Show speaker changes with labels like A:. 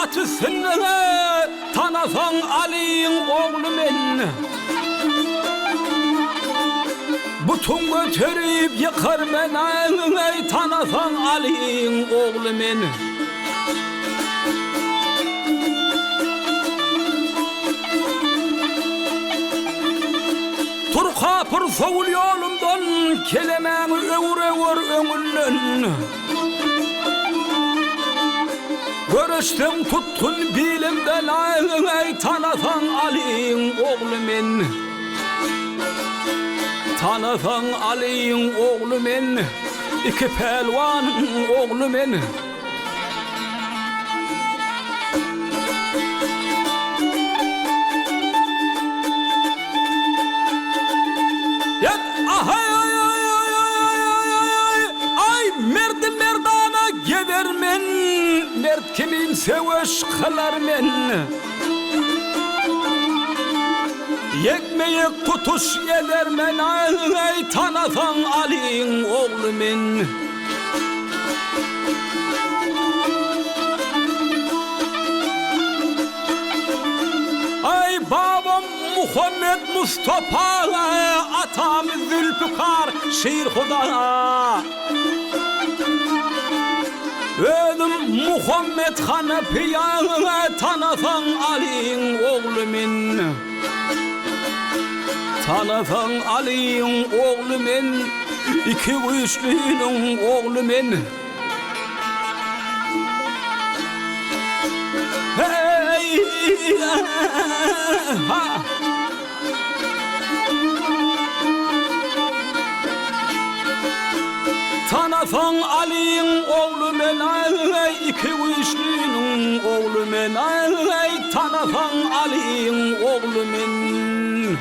A: atısını tanasan Ali'nin oğlu men. Butun götürüp yıkar men tanasan Ali'nin oğlu men. Turkapır soğul yolumdan kelemen öğür öngünden. Görüştüm tuttun bilimden tanasan Ali'nin oğlu men. Tanasan Ali'nin oğlu men. İki pelvanın oğlu men. Ay merdi merdana geber men. Mert kimin seveş kılar men. Yekmeyek tutuş eder men. Ay tanasan Ali'nin oğlu men. Ay babam Muhammed Mustafa, atam Zülfikar Şehir Huda. Ölüm Muhammed Hanefi'ye tanasan Ali'nin oğlu men. Tanasan Ali'nin oğlu men. İki güçlünün oğlu men. Hey ha. Tanasan Ali'nin oğlu men. İki güçlünün oğlu men. Tanasan Ali'nin oğlu men.